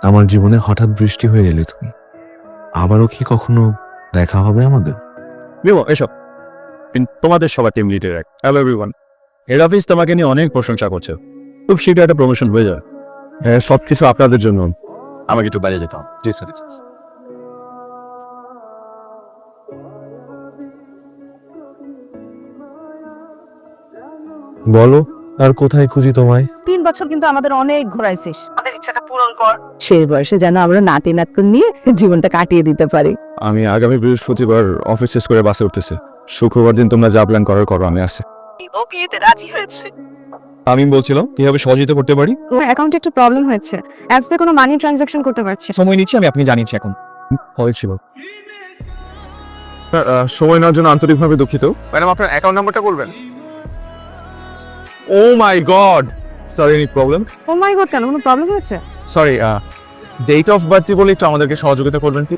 আমার জীবনে হঠাৎ বৃষ্টি হয়ে এলে তুমি, আবারও কি কখনো দেখা হবে আমাদের? এসব তোমাদের সবার team leader. Hello everyone, head office তোমাকে নিয়ে অনেক প্রশংসা করছে। খুব শীঘ্র একটা প্রমোশন হয়ে যায়। হ্যাঁ, সবকিছু আপনাদের জন্য। আমাকে একটু বাইরে যেতাম। জি স্যার। বলো, আর কোথায় খুঁজি তোমায়? 3 বছর কিন্তু আমাদের অনেক ঘোরাইছিস, আমাদের ইচ্ছাটা পূরণ কর। সেই বয়সে যেন আমরা নাতি নাতকুন নিয়ে জীবনটা কাটিয়ে দিতে পারি। আমি আগামী বৃহস্পতিবার অফিস শেষ করে বাসে উঠতেছি। শুক্রবার দিন তোমরা যা প্ল্যান করার করো, আমি আসি। ও বিয়েতে রাজি হয়েছে। আমি বলছিলাম কিভাবে সহযোগিতা করতে পারি। আমার অ্যাকাউন্টে একটু প্রবলেম হয়েছে, অ্যাপসে কোনো মানি ট্রানজাকশন করতে পারছি না। সময় নিচ্ছি, আমি আপনি জানিয়েছি এখন হয়েছিল। সময় নেওয়ার জন্য আন্তরিকভাবে দুঃখিত। ম্যাডাম, আপনার অ্যাকাউন্ট নাম্বারটা বলবেন? ও মাই গড, সরি, এনি প্রবলেম? ও মাই গড, কেন কোনো প্রবলেম হয়েছে? সরি, ডেট অফ বার্থ বলে একটু আমাদেরকে সহযোগিতা করবেন কি?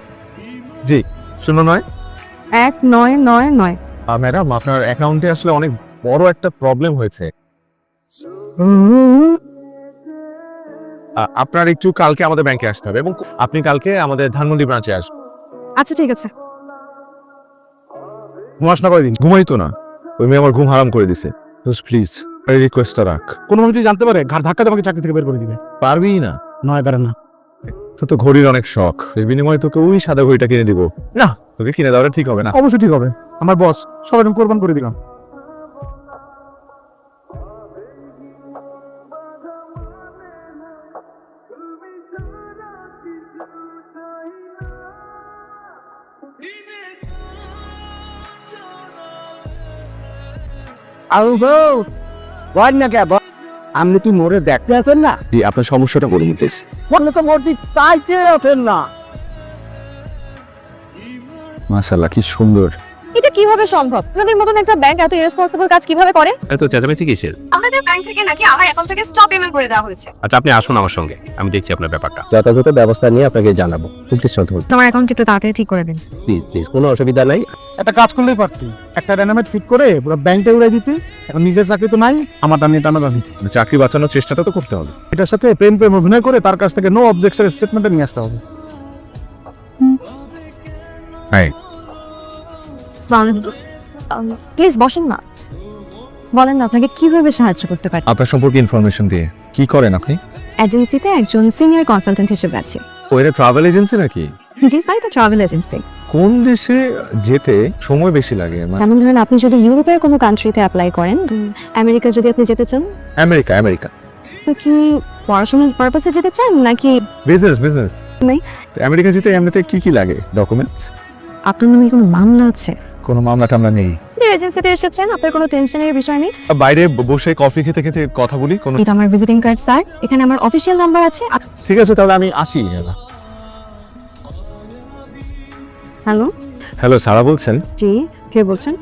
জি, 09 1999। ম্যাডাম, আপনার অ্যাকাউন্টে আসলে অনেক বড় একটা প্রবলেম হয়েছে। আপনার একটু কালকে আমাদের ব্যাংকে আসতে হবে এবং আপনি কালকে আমাদের ধানমন্ডি ব্রাঞ্চে আসবেন। আচ্ছা ঠিক আছে। ঘুমাস না কয়দিন? ঘুমাই তো না, ওই মেয়ে আমার ঘুম হারাম করে দিছে। প্লিজ এই রিকোয়েস্টটা রাখ। কোনোভাবে যদি জানতে পারে, ঘাড় ধাক্কা তোমাকে চাকরি থেকে বের করে দিবে। পারবি না? নয় পারে না। তো ঘড়ির অনেক শখ, এর বিনিময়ে তোকে ওই সাদা ঘড়িটা কিনে দিব। না, তোকে কিনে দেওয়াটা ঠিক হবে না। অবশ্যই ঠিক হবে, আমার বস, সবাই আমি কোরবান করে দিলাম। আপনি কি মোড়ে দেখতে আছেন না? জি, আপনার সমস্যাটা বলুন প্লিজ। বললে তো মোড়টি চাইতে আছেন না। মাশাআল্লাহ, কি সুন্দর। এটা কিভাবে সম্ভব? আপনাদের মতন একটা ব্যাংক এত ইরেসপন্সিবল কাজ কিভাবে করে? এত চেঁচামেচি কিসের? আমাদের ব্যাংক থেকে নাকি আমার অ্যাকাউন্ট থেকে স্টপ পেমেন্ট করে দেওয়া হয়েছে। আচ্ছা, আপনি আসুন আমার সঙ্গে, আমি দেখছি আপনার ব্যাপারটা। যথাযথ ব্যবস্থা নিয়ে আপনাকে জানাবো। প্লিজ শান্ত হন। আমার অ্যাকাউন্ট একটু তাড়াতাড়ি ঠিক করে দিন। প্লিজ প্লিজ, কোনো অসুবিধা নাই। একটা কাজ করলেই পারতি, একটা ডায়নামাইট ফিট করে পুরো ব্যাংকটা উড়াই দিতি। এখন নিজের চাকরি তো নাই, আমার টানি টানাটানি। চাকরি বাঁচানোর চেষ্টাটা তো করতে হবে। এটার সাথে প্রেম প্রেম অভিনয় করে তার কাছ থেকে নো অবজেকশন স্টেটমেন্টটা নিয়ে আসতে হবে। হ্যাঁ, প্লিজ বসেন না, বলেন না আপনাকে কিভাবে সাহায্য করতে পারি। আপনার সম্পর্কে ইনফরমেশন দিয়ে। কি করেন আপনি? এজেন্সিতে একজন সিনিয়র কনসালটেন্ট হিসেবে আছি। ও, এটা ট্রাভেল এজেন্সি নাকি? জি স্যার, এটা ট্রাভেল এজেন্সি। কোন দেশে যেতে সময় বেশি লাগে? যেমন ধরেন আপনি যদি ইউরোপের কোনো কান্ট্রিতে অ্যাপ্লাই করেন, আমেরিকা যদি আপনি যেতে চান, আমেরিকা? আমেরিকা তো কি পড়াশোনার পারপাসে যেতে চান নাকি বিজনেস? নাই। আমেরিকা যেতে এমনিতে কি কি লাগে ডকুমেন্টস? আপনার নামে কোনো মামলা আছে? কোনো মামলা টামলা নেই। এজেন্সিতে এসেছেন, আপনার কোনো টেনশনের বিষয় নেই। বাইরে বসে কফি খেতে খেতে কথা বলি। কোনো এটা আমার ভিজিটিং কার্ড স্যার, এখানে আমার অফিসিয়াল নাম্বার আছে। ঠিক আছে, তাহলে আমি আসি। হ্যালো, হ্যালো, সারা বলছেন? জি, কে বলছেন?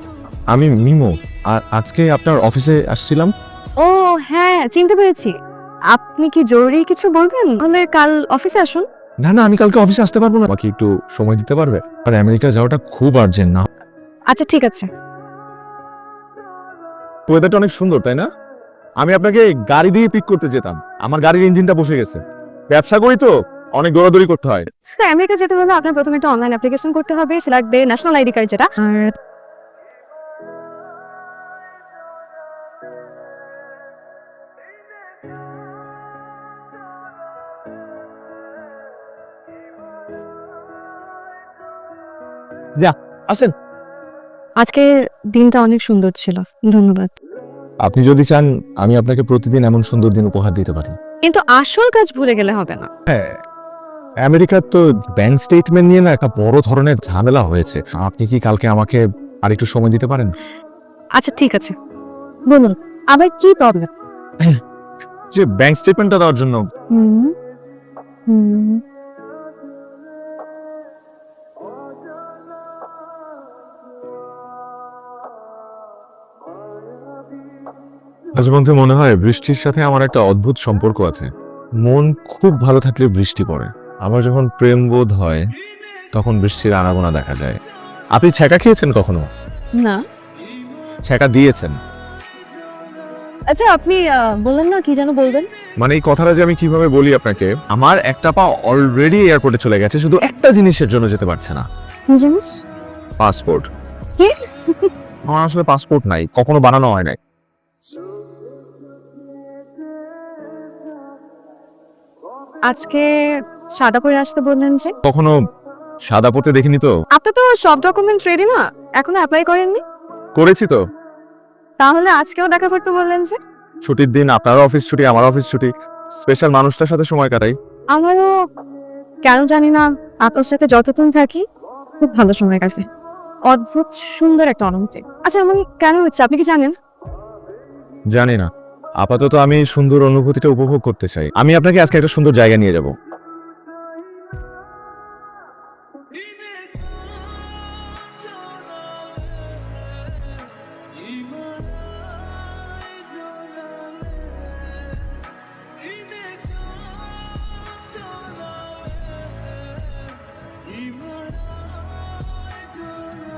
আমি মিমো। আজকে আপনার অফিসে আসছিলাম। ও হ্যাঁ, চিনতে পেরেছি। আপনি কি জরুরি কিছু বলবেন? তাহলে কাল অফিসে আসুন। না না, আমি কালকে অফিসে আসতে পারবো না। আমাকে একটু সময় দিতে পারবে? আর আমেরিকা যাওয়াটা খুব আর্জেন্ট না। আচ্ছা ঠিক আছে। ওয়েদারটা অনেক সুন্দর, তাই না? আমি আপনাকে গাড়ি দিয়ে পিক করতে যেতাম, আমার গাড়ির ইঞ্জিনটা বসে গেছে। ব্যবসা করি তো, অনেক দৌড়াদৌড়ি করতে হয়। হ্যাঁ, আমেরিকা যেতে হলে আপনার প্রথমে একটা অনলাইন অ্যাপ্লিকেশন করতে হবে, সে লাগবে ন্যাশনাল আইডি কার্ড যেটা। আর যা, আসেন। আজকের দিনটা অনেক সুন্দর ছিল, ধন্যবাদ। আপনি যদি চান আমি আপনাকে প্রতিদিন এমন সুন্দর দিন উপহার দিতে পারি। কিন্তু আসল কাজ ভুলে গেলে হবে না। হ্যাঁ, আমেরিকার তো ব্যাংক স্টেটমেন্ট নিয়ে না একটা বড় ধরনের ঝামেলা হয়েছে। আপনি কি কালকে আমাকে আর একটু সময় দিতে পারেন? আচ্ছা ঠিক আছে, বলুন আবার কি প্রবলেম? যে ব্যাংক স্টেটমেন্টটা দেওয়ার জন্য। হুম হুম আজ বন্ধু মনে হয় বৃষ্টির সাথে আমার একটা অদ্ভুত সম্পর্ক আছে। মন খুব ভালো থাকলে বৃষ্টি পড়ে, আবার যখন প্রেম বোধ হয় তখন বৃষ্টির আনাগোনা দেখা যায়। আপনি ছ্যাঁকা খেয়েছেন কখনো? না। ছ্যাঁকা দিয়েছেন? আচ্ছা আপনি বললেন না কি যেন বলবেন? মানে এই কথাটা যে আমি কিভাবে বলি আপনাকে, আমার একটা পা অলরেডি এয়ারপোর্টে চলে গেছে, শুধু একটা জিনিসের জন্য যেতে পারছে না, কি জিনিস? পাসপোর্ট। কি? আমার আসলে পাসপোর্ট নাই, কখনো বানানো হয় নাই। আজকে সাদা পরে আসতে বললেন যে? কখনো সাদা পড়তে দেখিনি তো। আপনি তো সব ডকুমেন্ট রেডি না, এখনো অ্যাপ্লাই করেননি? করেছি তো। তাহলে আজকেও দেখা করতে বললেন যে? ছুটির দিন, আপনারও অফিস ছুটি, আমার অফিস ছুটি, স্পেশাল মানুষটার সাথে সময় কাটাই। আমারও কেন জানি না আপনার সাথে যতক্ষণ থাকি খুব ভালো সময় কাটে, অদ্ভুত সুন্দর একটা অনুভূতি। আচ্ছা এমন কেন হচ্ছে আপনি কি জানেন? জানি না, আপাতত আমি এই সুন্দর অনুভূতিটা উপভোগ করতে চাই। আমি আপনাকে আজকে একটা সুন্দর জায়গা নিয়ে যাব।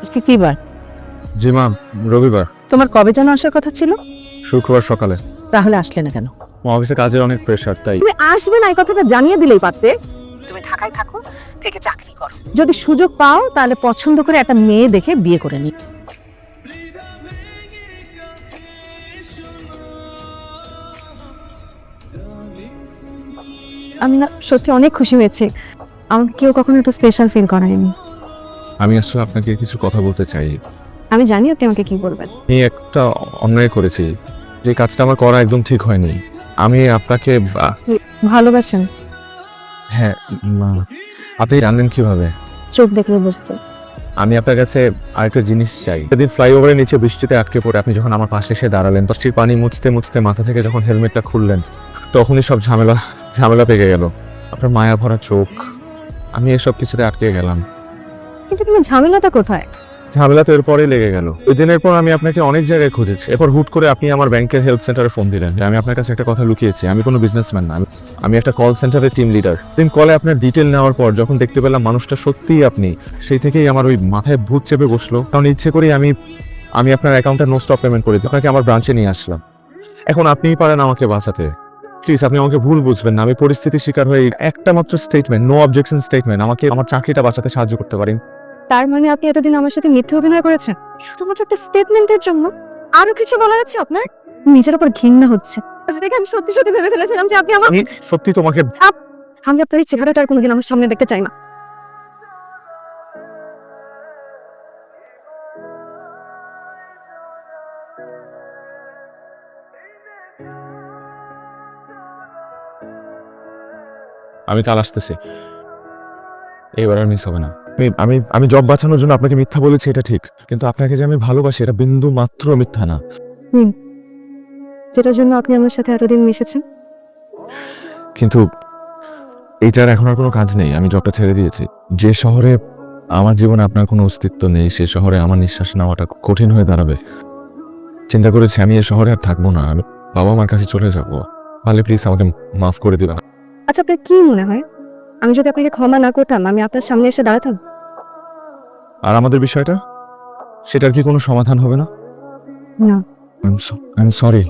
আজকে কি বার? জি মা, রবিবার। তোমার কবে যেন আসার কথা ছিল? শুক্রবার সকালে। তাহলে আসলে না কেন? অফিসে কাজের অনেক প্রেশার, তাই। তুমি আসবে না এই কথাটা জানিয়ে দিলেই পারতে। তুমি ঢাকায় থাকো, থেকে চাকরি করো, যদি সুযোগ পাও তাহলে পছন্দ করে একটা মেয়ে দেখে বিয়ে করে নি। আমি না সত্যি অনেক খুশি হয়েছি, আমাকে কেউ কখনো এত স্পেশাল ফিল করায়নি। আমি আসলে আপনাকে কিছু কথা বলতে চাই। আমি জানি আপনি আমাকে কি বলবেন। আমি একটা অন্যায় করেছি, যে কাজটা আমার করা একদম ঠিক হয়নি। আমি আপনাকে ভালোবাসেন? হ্যাঁ মা। আপনি জানলেন কিভাবে? চোখ দেখলে বুঝছে। আমি আপনার কাছে আরেকটা জিনিস চাই। সেদিন ফ্লাইওভারের নিচে বৃষ্টিতে আটকে পড়ে আপনি যখন আমার পাশে এসে দাঁড়ালেন, বৃষ্টির পানি মুছতে মুছতে মাথা থেকে যখন হেলমেটটা খুললেন, তখনই সব ঝামেলা পেকে গেল। আপনার মায়া ভরা চোখ, আমি এসব কিছুতে আটকে গেলাম। কিন্তু তুমি ঝামেলাটা কোথায়? ঝামেলা তো এরপরে লেগে গেল। ওই দিনের পর আমি আপনাকে অনেক জায়গায় খুঁজেছি। এরপর হুট করে আপনি আমার ব্যাংকের হেল্প সেন্টারে ফোন দিলেন। আমি আপনার কাছে একটা কথা লুকিয়েছি, আমি কোনো বিজনেসম্যান না, আমি একটা কল সেন্টারের টিম লিডার। দিন কলে আপনার ডিটেল নেওয়ার পর যখন দেখতে পেলাম মানুষটা সত্যিই আপনি, সেই থেকেই আমার ওই মাথায় ভূত চেপে বসলো। কারণ ইচ্ছে করেই আমি আপনার অ্যাকাউন্টে নো স্টপ পেমেন্ট করে দিই, আপনাকে আমার ব্রাঞ্চে নিয়ে আসলাম। এখন আপনিই পারেন আমাকে বাঁচাতে। প্লিজ আপনি আমাকে ভুল বুঝবেন না। আমি পরিস্থিতির শিকার হয়ে একটা মাত্র স্টেটমেন্ট, নো অবজেকশন স্টেটমেন্ট, আমাকে আমার চাকরিটা বাঁচাতে সাহায্য করতে পারেন। তার মানে আপনি এতদিন আমার সাথে মিথ্যে অভিনয় করেছেন শুধুমাত্র একটা স্টেটমেন্টের জন্য? আরো কিছু বলার আছে আপনার? নিজের উপর ঘৃণা হচ্ছে। আচ্ছা দেখে আমি সত্যি সত্যি ভেবে ফেলেছিলাম যে আপনি আমার, আমি সত্যি তোমাকে আমি আপনার এই চেহারাটা আর কোনোদিন আমার সামনে দেখতে চাই না। আমি কাল আসতেছি, এবার আর মিস হবে না। আমি জব বাঁচানোর জন্য আপনাকে মিথ্যা বলেছি, এটা ঠিক, কিন্তু আপনাকে যে আমি ভালোবাসি এটা বিন্দু মাত্র মিথ্যা না। যেটার জন্য আপনি আমার সাথে এতদিন মিশেছেন। কিন্তু এইটার এখন আর কোনো কাজ নেই, আমি জবটা ছেড়ে দিয়েছি। যে শহরে আমার জীবনে আপনার কোনো অস্তিত্ব নেই, সে শহরে আমার নিঃশ্বাস নেওয়াটা কঠিন হয়ে দাঁড়াবে। চিন্তা করেছি আমি এ শহরে আর থাকবো না, আমি বাবা মার কাছে চলে যাবো। তাহলে প্লিজ আমাকে মাফ করে দিবেন। আচ্ছা আপনার কি মনে হয় আমি যদি আপনাকে ক্ষমা না করতাম আমি আপনার সামনে এসে দাঁড়াতাম? আর আমাদের বিষয়টা, সেটার কি কোনো সমাধান হবে না? না। I am sorry.